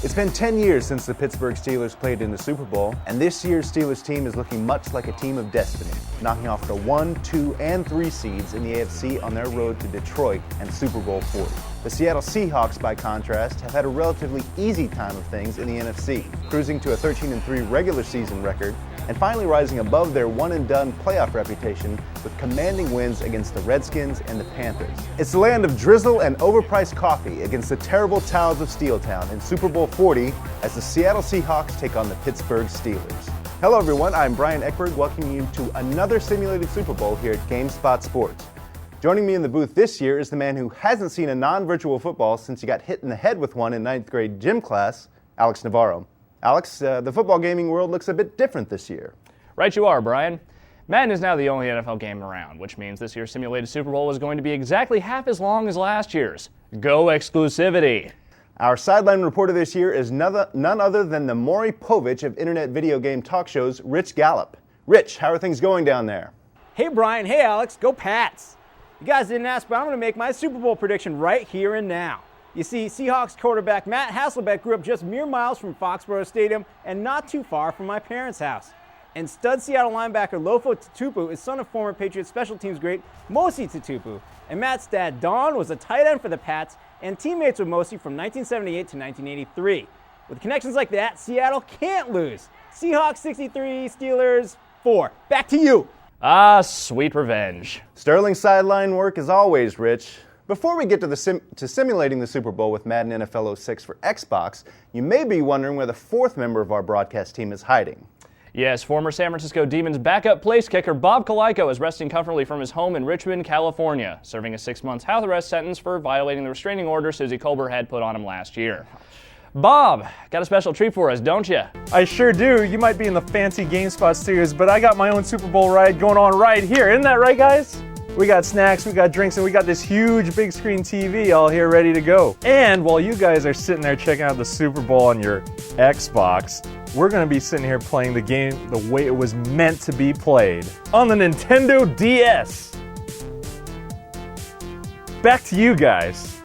It's been 10 years since the Pittsburgh Steelers played in the Super Bowl, and this year's Steelers team is looking much like a team of destiny, knocking off the 1, 2, and 3 seeds in the AFC on their road to Detroit and Super Bowl XXXIX. The Seattle Seahawks, by contrast, have had a relatively easy time of things in the NFC, cruising to a 13-3 regular season record, and finally rising above their one-and-done playoff reputation with commanding wins against the Redskins and the Panthers. It's the land of drizzle and overpriced coffee against the terrible towels of Steeltown in Super Bowl XL as the Seattle Seahawks take on the Pittsburgh Steelers. Hello everyone, I'm Brian Eckberg, welcoming you to another simulated Super Bowl here at GameSpot Sports. Joining me in the booth this year is the man who hasn't seen a non-virtual football since he got hit in the head with one in 9th grade gym class, Alex Navarro. Alex, the football gaming world looks a bit different this year. Right you are, Brian. Madden is now the only NFL game around, which means this year's simulated Super Bowl is going to be exactly half as long as last year's. Go exclusivity! Our sideline reporter this year is none other than the Maury Povich of internet video game talk shows, Rich Gallup. Rich, how are things going down there? Hey Brian, hey Alex, go Pats! You guys didn't ask, but I'm going to make my Super Bowl prediction right here and now. You see, Seahawks quarterback Matt Hasselbeck grew up just mere miles from Foxborough Stadium and not too far from my parents' house. And stud Seattle linebacker Lofo Tutupu is son of former Patriots special teams great Mosi Tutupu. And Matt's dad, Don, was a tight end for the Pats and teammates with Mosi from 1978 to 1983. With connections like that, Seattle can't lose. Seahawks 63, Steelers 4. Back to you. Ah, sweet revenge. Sterling sideline work as always, Rich. Before we get to simulating the Super Bowl with Madden NFL 06 for Xbox, you may be wondering where the fourth member of our broadcast team is hiding. Yes, former San Francisco Demons backup place kicker Bob Kalaiko is resting comfortably from his home in Richmond, California, serving a 6-month house arrest sentence for violating the restraining order Susie Colbert had put on him last year. Bob, got a special treat for us, don't you? I sure do. You might be in the fancy GameSpot studios, but I got my own Super Bowl ride going on right here. Isn't that right, guys? We got snacks, we got drinks, and we got this huge big screen TV all here ready to go. And while you guys are sitting there checking out the Super Bowl on your Xbox, we're going to be sitting here playing the game the way it was meant to be played on the Nintendo DS. Back to you guys.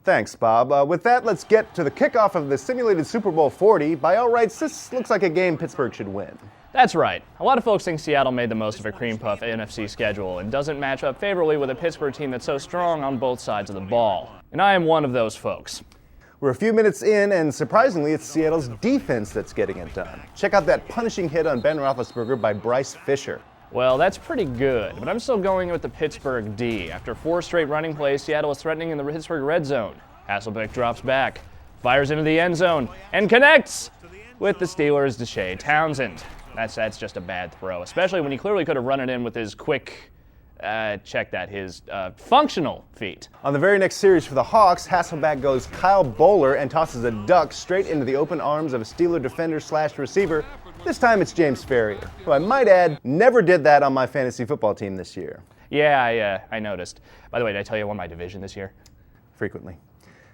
Thanks, Bob. With that, let's get to the kickoff of the simulated Super Bowl XL. By all rights, this looks like a game Pittsburgh should win. That's right. A lot of folks think Seattle made the most of a cream puff NFC schedule and doesn't match up favorably with a Pittsburgh team that's so strong on both sides of the ball. And I am one of those folks. We're a few minutes in, and surprisingly, it's Seattle's defense that's getting it done. Check out that punishing hit on Ben Roethlisberger by Bryce Fisher. Well, that's pretty good, but I'm still going with the Pittsburgh D. After 4 straight running plays, Seattle is threatening in the Pittsburgh red zone. Hasselbeck drops back, fires into the end zone, and connects with the Steelers' Deshae Townsend. That's just a bad throw, especially when he clearly could have run it in with his quick, his functional feet. On the very next series for the Hawks, Hasselbeck goes Kyle Bowler and tosses a duck straight into the open arms of a Steeler defender/receiver. This time it's James Ferrier, who I might add never did that on my fantasy football team this year. Yeah, I noticed. By the way, did I tell you I won my division this year? Frequently.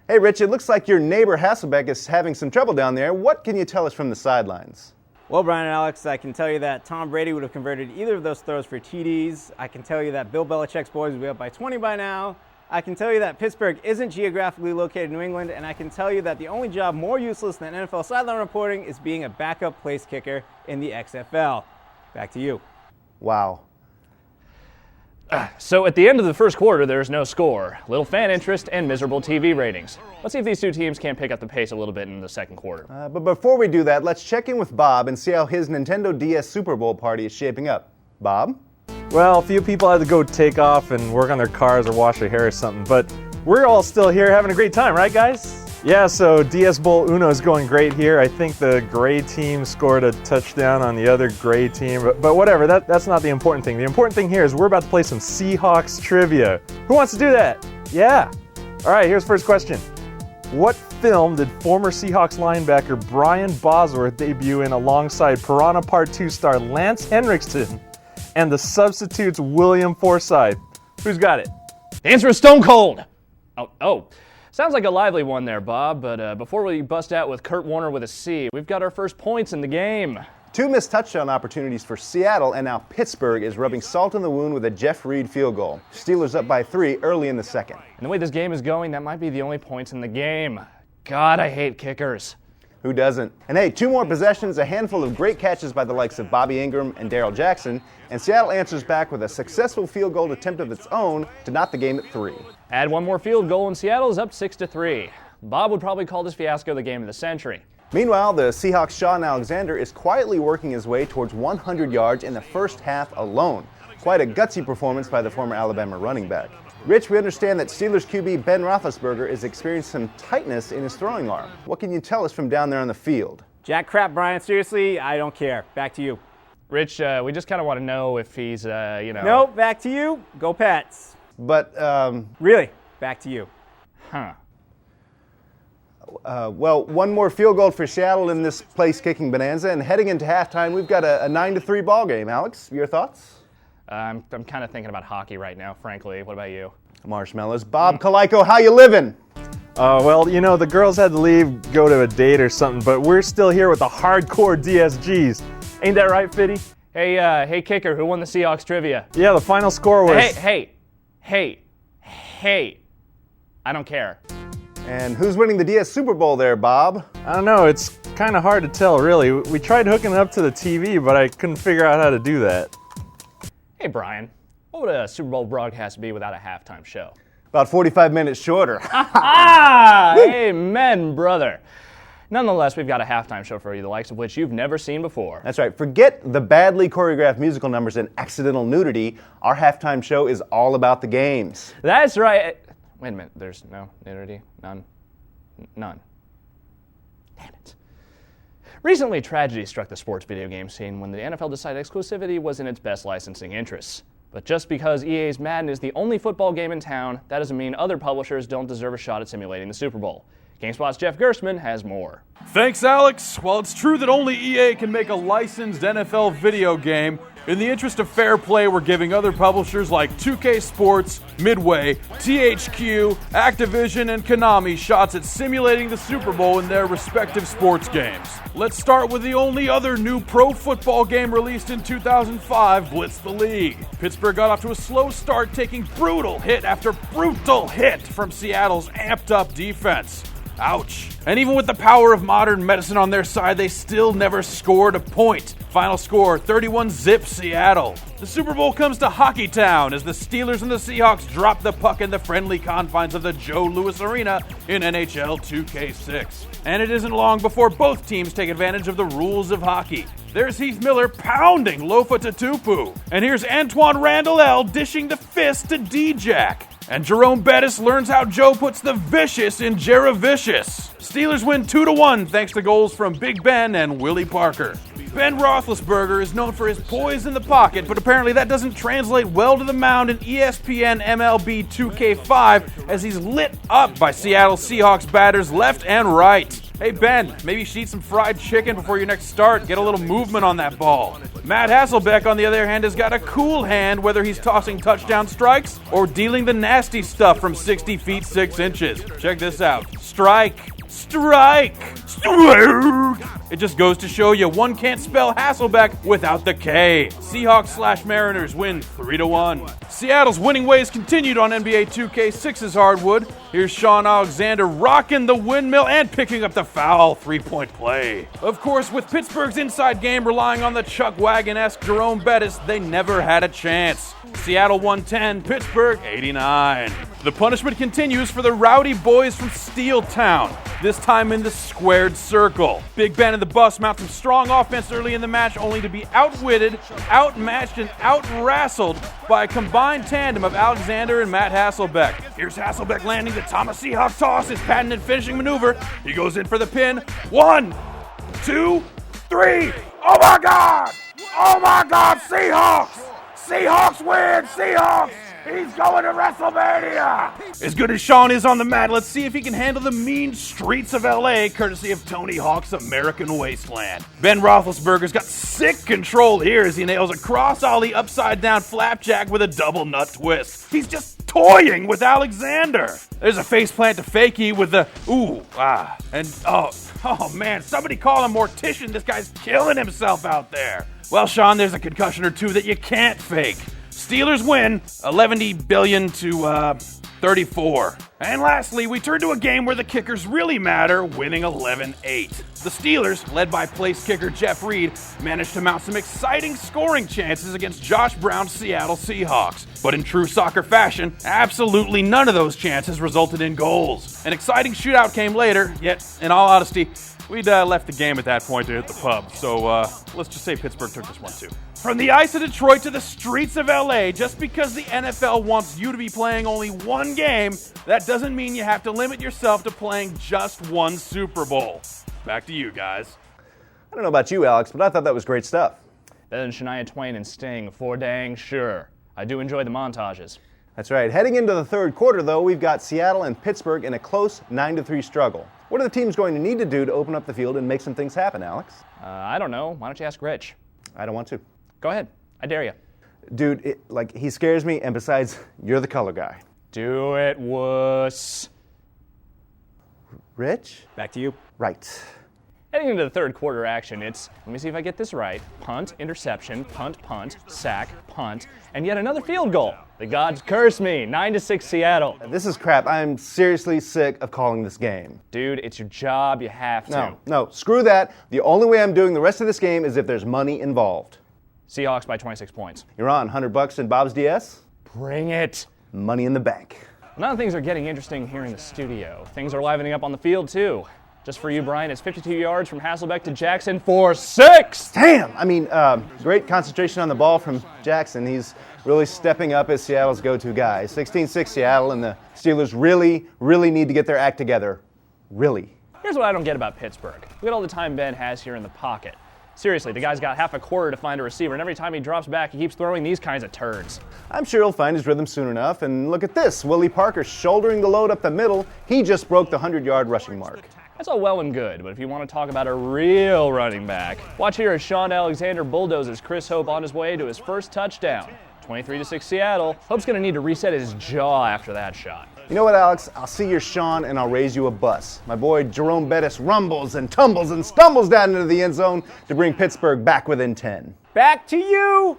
Hey, Rich, it looks like your neighbor Hasselbeck is having some trouble down there. What can you tell us from the sidelines? Well, Brian and Alex, I can tell you that Tom Brady would have converted either of those throws for TDs. I can tell you that Bill Belichick's boys would be up by 20 by now. I can tell you that Pittsburgh isn't geographically located in New England, and I can tell you that the only job more useless than NFL sideline reporting is being a backup place kicker in the XFL. Back to you. Wow. So at the end of the first quarter, there's no score, little fan interest, and miserable TV ratings. Let's see if these two teams can't pick up the pace a little bit in the second quarter. But before we do that, let's check in with Bob and see how his Nintendo DS Super Bowl party is shaping up. Bob? Well, a few people had to go take off and work on their cars or wash their hair or something, but we're all still here having a great time, right guys? Yeah, so DS Bowl Uno is going great here. I think the gray team scored a touchdown on the other gray team, but whatever, that's not the important thing. The important thing here is we're about to play some Seahawks Trivia. Who wants to do that? Yeah. All right, here's the first question. What film did former Seahawks linebacker Brian Bosworth debut in alongside Piranha Part 2 star Lance Henriksen and the substitutes William Forsythe? Who's got it? The answer is Stone Cold. Oh. Sounds like a lively one there, Bob, but before we bust out with Kurt Warner with a C, we've got our first points in the game. 2 missed touchdown opportunities for Seattle, and now Pittsburgh is rubbing salt in the wound with a Jeff Reed field goal. Steelers up by 3 early in the second. And the way this game is going, that might be the only points in the game. God, I hate kickers. Who doesn't? And hey, 2 more possessions, a handful of great catches by the likes of Bobby Ingram and Darrell Jackson, and Seattle answers back with a successful field goal attempt of its own to knot the game at 3. Add 1 more field goal and Seattle is up 6-3. Bob would probably call this fiasco the game of the century. Meanwhile, the Seahawks' Shaun Alexander is quietly working his way towards 100 yards in the first half alone. Quite a gutsy performance by the former Alabama running back. Rich, we understand that Steelers QB Ben Roethlisberger is experiencing some tightness in his throwing arm. What can you tell us from down there on the field? Jack crap, Brian. Seriously, I don't care. Back to you. Rich, we just kind of want to know if he's, Nope, back to you. Go Pats. But, Really, back to you. Huh. Well, 1 more field goal for Seattle in this place-kicking bonanza, and heading into halftime, we've got a 9-3 ball game. Alex, your thoughts? I'm kind of thinking about hockey right now, frankly. What about you? Marshmallows. Bob Kaliko, how you living? Well, the girls had to leave, go to a date or something, but we're still here with the hardcore DSGs. Ain't that right, Fitty? Hey, kicker, who won the Seahawks Trivia? Yeah, the final score was... Hey. I don't care. And who's winning the DS Super Bowl there, Bob? I don't know, it's kind of hard to tell, really. We tried hooking it up to the TV, but I couldn't figure out how to do that. Hey, Brian, what would a Super Bowl broadcast be without a halftime show? About 45 minutes shorter. Amen, brother. Nonetheless, we've got a halftime show for you, the likes of which you've never seen before. That's right. Forget the badly choreographed musical numbers and accidental nudity. Our halftime show is all about the games. That's right. Wait a minute. There's no nudity? None. Damn it. Recently, tragedy struck the sports video game scene when the NFL decided exclusivity was in its best licensing interests. But just because EA's Madden is the only football game in town, that doesn't mean other publishers don't deserve a shot at simulating the Super Bowl. GameSpot's Jeff Gerstmann has more. Thanks, Alex. While it's true that only EA can make a licensed NFL video game, in the interest of fair play, we're giving other publishers like 2K Sports, Midway, THQ, Activision, and Konami shots at simulating the Super Bowl in their respective sports games. Let's start with the only other new pro football game released in 2005, Blitz the League. Pittsburgh got off to a slow start, taking brutal hit after brutal hit from Seattle's amped-up defense. Ouch. And even with the power of modern medicine on their side, they still never scored a point. Final score, 31-0 Seattle. The Super Bowl comes to Hockeytown as the Steelers and the Seahawks drop the puck in the friendly confines of the Joe Louis Arena in NHL 2K6. And it isn't long before both teams take advantage of the rules of hockey. There's Heath Miller pounding Lofa Tatupu. And here's Antoine Randall dishing the fist to D-Jack. And Jerome Bettis learns how Joe puts the vicious in Jeravicious. Steelers win 2-1 thanks to goals from Big Ben and Willie Parker. Ben Roethlisberger is known for his poise in the pocket, but apparently that doesn't translate well to the mound in ESPN MLB 2K5 as he's lit up by Seattle Seahawks batters left and right. Hey Ben, maybe you should eat some fried chicken before your next start. Get a little movement on that ball. Matt Hasselbeck, on the other hand, has got a cool hand whether he's tossing touchdown strikes or dealing the nasty stuff from 60 feet 6 inches. Check this out. Strike. It just goes to show you one can't spell Hasselbeck without the K. Seahawks/Mariners win 3-1. Seattle's winning ways continued on NBA 2K6's hardwood. Here's Shaun Alexander rocking the windmill and picking up the foul three-point play. Of course, with Pittsburgh's inside game relying on the Chuck Wagon-esque Jerome Bettis, they never had a chance. Seattle 110, Pittsburgh 89. The punishment continues for the rowdy boys from Steel Town, this time in the squared circle. Big Ben and the Bus mount some strong offense early in the match, only to be outwitted, outmatched, and out-wrestled by a combined tandem of Alexander and Matt Hasselbeck. Here's Hasselbeck landing the Thomas Seahawk toss, his patented finishing maneuver. He goes in for the pin. 1, 2, 3. Oh my God! Oh my God, Seahawks! Seahawks win! Seahawks! He's going to WrestleMania! As good as Sean is on the mat, let's see if he can handle the mean streets of LA, courtesy of Tony Hawk's American Wasteland. Ben Roethlisberger's got sick control here as he nails a cross ollie upside down flapjack with a double nut twist. He's just toying with Alexander. There's a faceplant to Fakey with the and oh man, somebody call a mortician. This guy's killing himself out there. Well, Sean, there's a concussion or two that you can't fake. Steelers win 11 billion to 34. And lastly, we turn to a game where the kickers really matter, winning 11-8. The Steelers, led by place kicker Jeff Reed, managed to mount some exciting scoring chances against Josh Brown's Seattle Seahawks. But in true soccer fashion, absolutely none of those chances resulted in goals. An exciting shootout came later, yet, in all honesty, we'd left the game at that point to hit the pub. So let's just say Pittsburgh took this one too. From the ice of Detroit to the streets of LA, just because the NFL wants you to be playing only one game, that doesn't mean you have to limit yourself to playing just one Super Bowl. Back to you guys. I don't know about you, Alex, but I thought that was great stuff. Better than Shania Twain and Sting, for dang sure. I do enjoy the montages. That's right. Heading into the third quarter, though, we've got Seattle and Pittsburgh in a close 9-3 struggle. What are the teams going to need to do to open up the field and make some things happen, Alex? I don't know. Why don't you ask Rich? I don't want to. Go ahead. I dare you. Dude, he scares me, and besides, you're the color guy. Do it, wuss. Rich? Back to you. Right. Heading into the third quarter action, it's, let me see if I get this right, punt, interception, punt, sack, punt, and yet another field goal. The gods curse me, 9-6 Seattle. This is crap. I'm seriously sick of calling this game. Dude, it's your job, you have to. No, screw that. The only way I'm doing the rest of this game is if there's money involved. Seahawks by 26 points. You're on, $100 in Bob's DS? Bring it. Money in the bank. Now things are getting interesting here in the studio. Things are livening up on the field, too. Just for you, Brian, it's 52 yards from Hasselbeck to Jackson for 6! Damn! I mean, great concentration on the ball from Jackson. He's really stepping up as Seattle's go-to guy. 16-6 Seattle, and the Steelers really need to get their act together. Really. Here's what I don't get about Pittsburgh. Look at all the time Ben has here in the pocket. Seriously, the guy's got half a quarter to find a receiver, and every time he drops back, he keeps throwing these kinds of turds. I'm sure he'll find his rhythm soon enough, and look at this. Willie Parker shouldering the load up the middle. He just broke the 100-yard rushing mark. That's all well and good, but if you want to talk about a real running back, watch here as Sean Alexander bulldozes Chris Hope on his way to his first touchdown. 23-6 Seattle. Hope's going to need to reset his jaw after that shot. You know what, Alex? I'll see your Sean, and I'll raise you a bus. My boy Jerome Bettis rumbles and tumbles and stumbles down into the end zone to bring Pittsburgh back within 10. Back to you!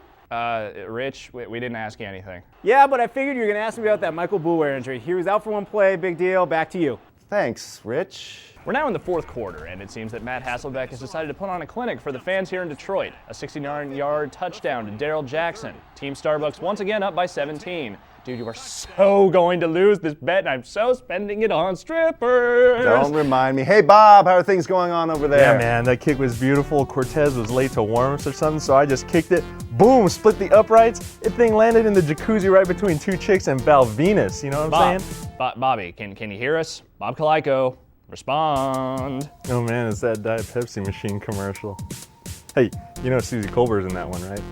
Rich, we didn't ask you anything. Yeah, but I figured you were going to ask me about that Michael Boulware injury. He was out for one play, big deal. Back to you. Thanks, Rich. We're now in the fourth quarter, and it seems that Matt Hasselbeck has decided to put on a clinic for the fans here in Detroit. A 69-yard touchdown to Darrell Jackson. Team Starbucks once again up by 17. Dude, you are so going to lose this bet, and I'm so spending it on strippers. Don't remind me. Hey, Bob, how are things going on over there? Yeah, man, that kick was beautiful. Cortez was late to warm-ups or something, so I just kicked it. Boom, split the uprights. It thing landed in the jacuzzi right between two chicks and Val Venus. You know what I'm saying? Bobby, can you hear us? Bob Kaliko, respond. Oh, man, it's that Diet Pepsi machine commercial. Hey, you know Susie Colbert's in that one, right?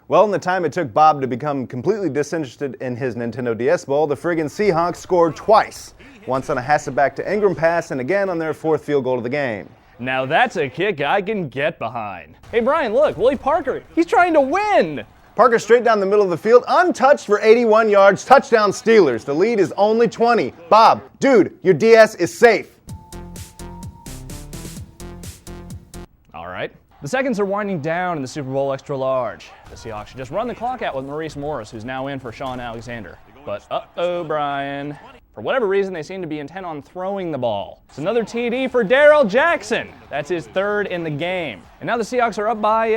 Well, in the time it took Bob to become completely disinterested in his Nintendo DS ball, the friggin' Seahawks scored twice. Once on a Hasselbeck to Ingram pass, and again on their fourth field goal of the game. Now that's a kick I can get behind. Hey, Brian, look, Willie Parker, he's trying to win. Parker straight down the middle of the field, untouched for 81 yards, touchdown Steelers. The lead is only 20. Bob, dude, your DS is safe. All right. The seconds are winding down in the Super Bowl Extra Large. The Seahawks should just run the clock out with Maurice Morris, who's now in for Sean Alexander. But uh-oh, Brian. For whatever reason, they seem to be intent on throwing the ball. It's another TD for Darrell Jackson. That's his third in the game. And now the Seahawks are up by,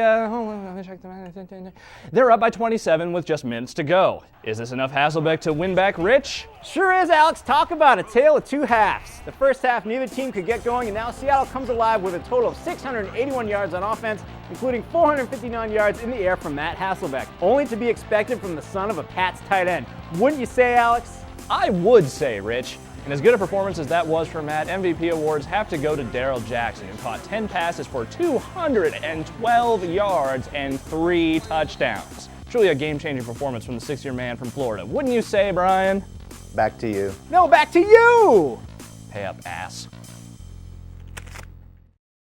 they're up by 27 with just minutes to go. Is this enough Hasselbeck to win back Rich? Sure is, Alex. Talk about a tale of two halves. The first half, neither team could get going, and now Seattle comes alive with a total of 681 yards on offense, including 459 yards in the air from Matt Hasselbeck, only to be expected from the son of a Pats tight end. Wouldn't you say, Alex? I would say, Rich. And as good a performance as that was for Matt, MVP awards have to go to Darrell Jackson, who caught 10 passes for 212 yards and 3 touchdowns. Truly a game-changing performance from the 6-year man from Florida. Wouldn't you say, Brian? Back to you. No, back to you! Pay up, ass.